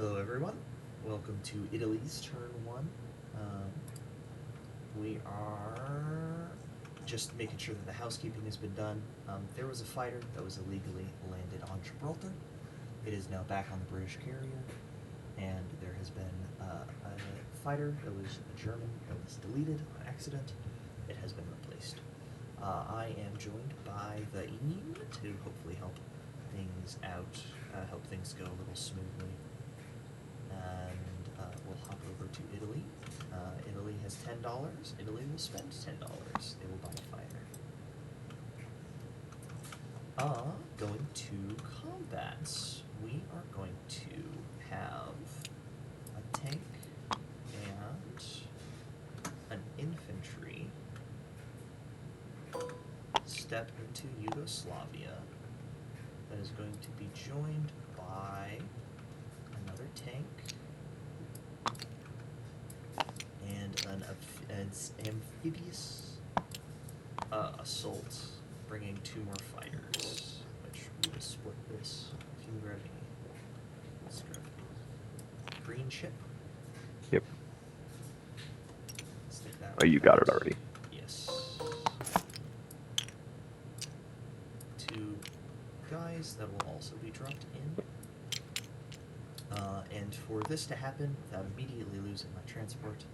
Hello, everyone. Welcome to Italy's Turn 1. We are just making sure that the housekeeping has been done. There was a fighter that was illegally landed on Gibraltar. It is now back on the British carrier, and there has been a fighter that was a German that was deleted on accident. It has been replaced. I am joined by the Ian to hopefully help things out, help things go a little smoothly. And we'll hop over to Italy. Italy has $10. Italy will spend $10. They will buy a fighter. Going to combats. We are going to have a tank and an infantry step into Yugoslavia. That is going to be joined by another tank and an amphibious assault, bringing 2 more fighters, which we will split this. If you can grab me, let's grab a green chip. Yep. Stick that Oh, you got it already. Yes. 2 guys that will also be dropped in. And for this to happen, without immediately losing my transport,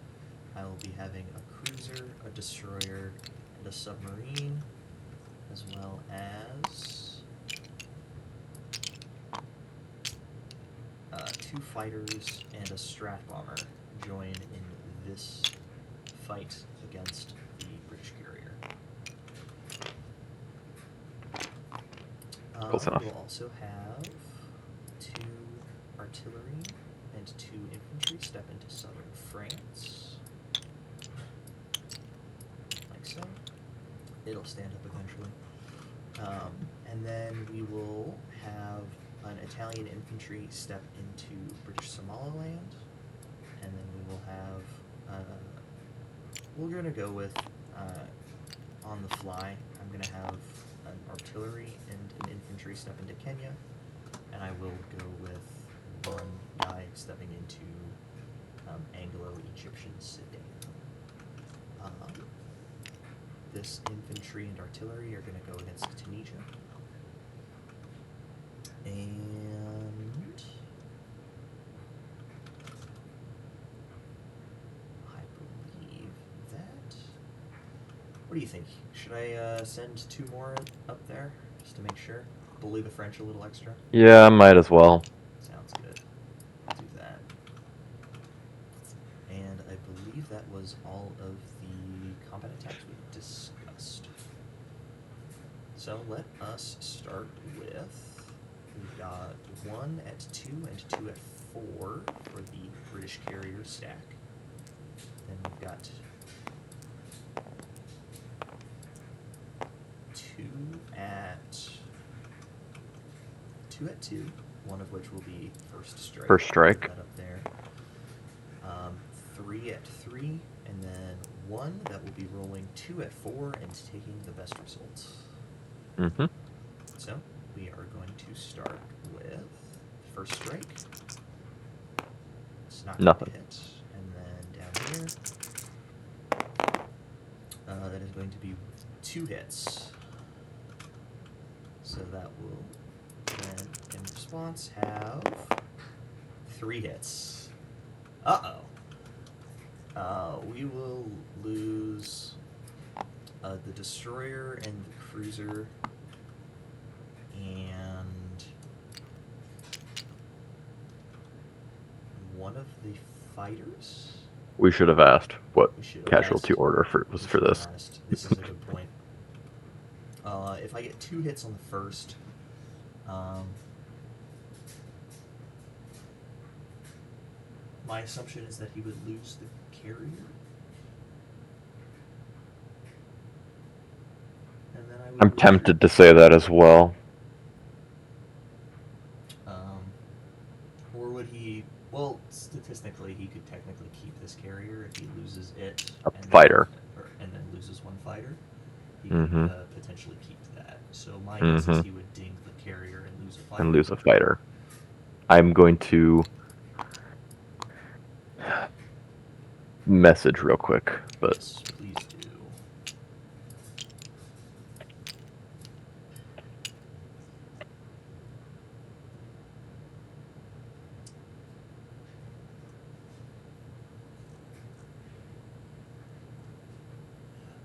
I will be having a cruiser, a destroyer, and a submarine, as well as 2 fighters and a strat bomber join in this fight against the British carrier. Close enough. We'll also have 2 artillery and 2 infantry step into southern France. Like so. It'll stand up eventually. And then we will have an Italian infantry step into British Somaliland. And then we will have, we're going to go with, on the fly, I'm going to have an artillery and an infantry step into Kenya. And I will go with 1 guy stepping into Anglo-Egyptian Sudan. This infantry and artillery are going to go against Tunisia. And I believe that... What do you think? Should I send 2 more up there, just to make sure? Bully the French a little extra? Yeah, might as well. Sounds good. I'll do that. And I believe that was all of the combat attacks we discussed. So let us start with, we've got 1 at 2 and 2 at 4 for the British carrier stack. Then we've got 2 at 2, one of which will be first strike. First strike. Put that up there. 3 at 3, and then 1 that will be rolling 2 at 4 and taking the best results. Mm-hmm. So we are going to start with first strike. It's not going to hit. And then down here, that is going to be 2 hits. So that will then, in response, have 3 hits. Uh-oh. We will lose the destroyer and the cruiser, and 1 of the fighters. We should have asked what casualty order was for this. This is a good point. If I get 2 hits on the first, my assumption is that he would lose the carrier. And then I'm tempted to say that as well. Or would he... Well, statistically, he could technically keep this carrier if he loses it. Fighter. And then loses 1 fighter. He Mm-hmm. could potentially keep that. So my guess is he would ding the carrier and lose a fighter. I'm going to message real quick, but Yes, please do.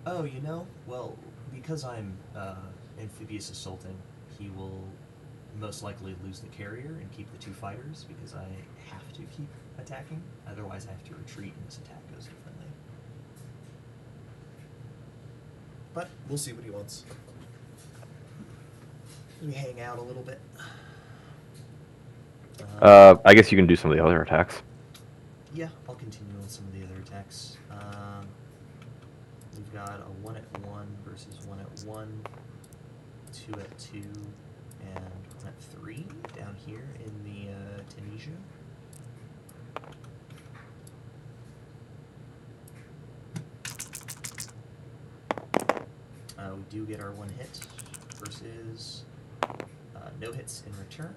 Oh, well, because I'm amphibious assaulting, he will most likely lose the carrier and keep the 2 fighters because I have to keep attacking. Otherwise, I have to retreat and this attack goes differently. But we'll see what he wants. We hang out a little bit. I guess you can do some of the other attacks. Yeah, I'll continue on some of the other attacks. We've got a 1 at 1 versus 1 at 1, 2 at 2, and 1 at 3 down here in the Tunisia. We do get our 1 hit versus no hits in return.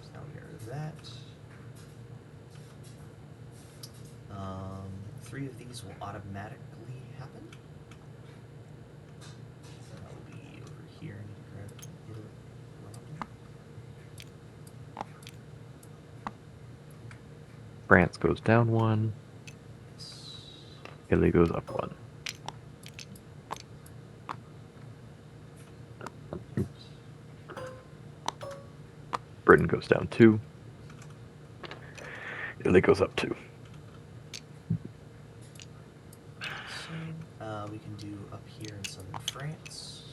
So now we mirror that. 3 of these will automatically happen. That will be over here. I need to grab it and hit it. France goes down 1. Italy goes up 1. Britain goes down 2. Italy goes up 2. So, we can do up here in southern France.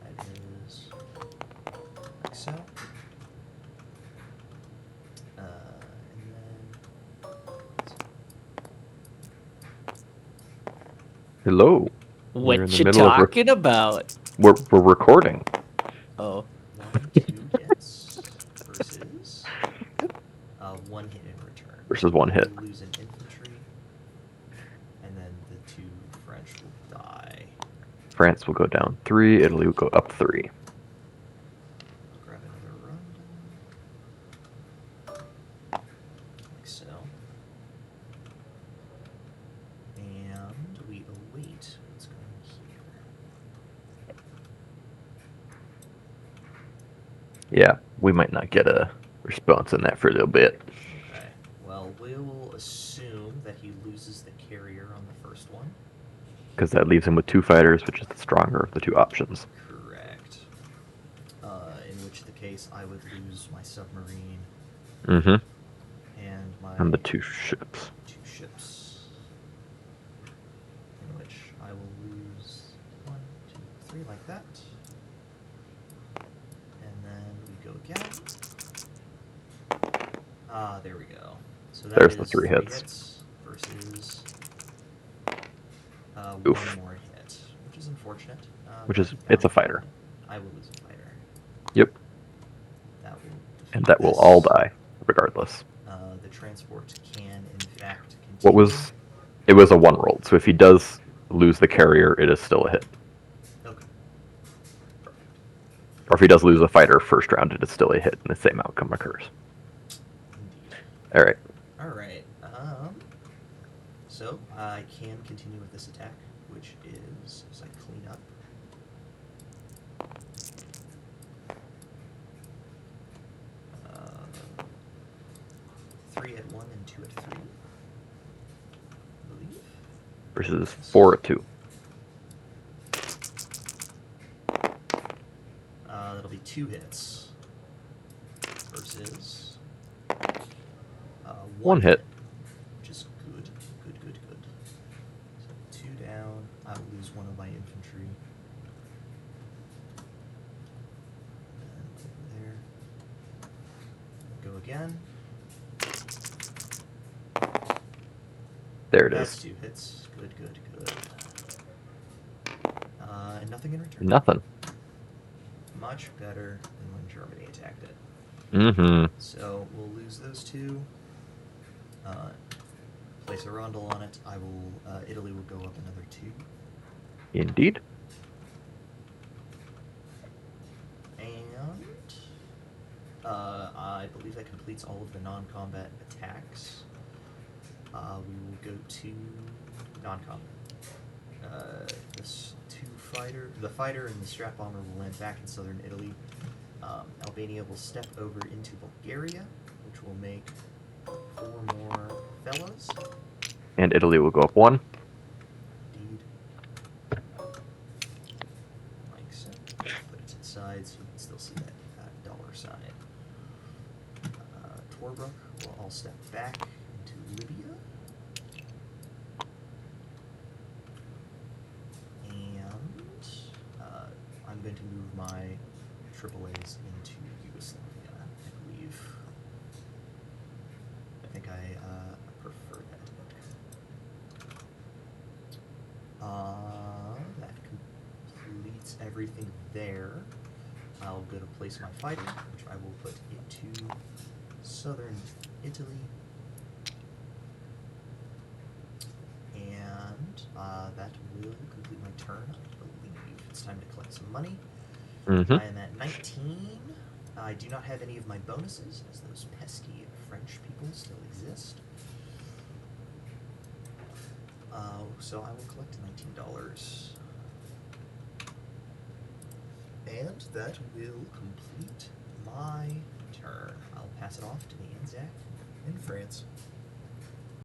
That is like so. And then Hello. What We're in the you middle of talking about? we're recording. Oh. 1, 2 hits versus 1 hit in return. Versus 1 hit. We lose an infantry, and then the 2 French will die. France will go down 3. Italy will go up 3. I'll grab another run. Like so. And we await what's going here. Yeah, we might not get a response in that for a little bit. Okay. Well, we'll assume that he loses the carrier on the first one. Because that leaves him with 2 fighters, which is the stronger of the 2 options. Correct. In which the case I would lose my submarine Mm-hmm. and my And the 2 ships. 2 ships. In which I will lose 1, 2, 3 like that. And then we go again. Ah, there we go. So that There's is the 3 hits. versus Oof. 1 more hit, which is unfortunate. Which but is, it's a down fighter. I will lose a fighter. Yep. That will And defeat that will this. all die, regardless. The transport can, in fact, continue. What was... It was a 1 roll, so if he does lose the carrier, it is still a hit. Okay. Or if he does lose a fighter first round, it is still a hit, and the same outcome occurs. Indeed. Alright. All right. So I can continue with this attack, which is as I clean up. Uh, 3 at 1 and 2 at 3. I believe. Versus 4 at 2. That'll be 2 hits versus 1 hit. which is good. Good. So 2 down. I will lose 1 of my infantry. And over there. Go again. There it That's is. 2 hits. Good. And nothing in return. Nothing. Much better than when Germany attacked it. Mm-hmm. So we'll lose those 2. Place a rondel on it. Italy will go up another 2. Indeed. And I believe that completes all of the non-combat attacks. We will go to non-combat. The fighter and the strap bomber will land back in southern Italy. Albania will step over into Bulgaria, which will make 4 more fellows. And Italy will go up 1. Indeed. Like so. Put it to the side so you can still see that dollar sign. Torbruck will all step back into Libya. And I'm going to move my AAAs into Yugoslavia, I believe. I think I prefer that. That completes everything there. I'll go to place my fighter, which I will put into southern Italy. And that will complete my turn, I believe. It's time to collect some money. Mm-hmm. I am at 19. I do not have any of my bonuses, as those pesky French people still exist. So I will collect $19. And that will complete my turn. I'll pass it off to the Anzac in France.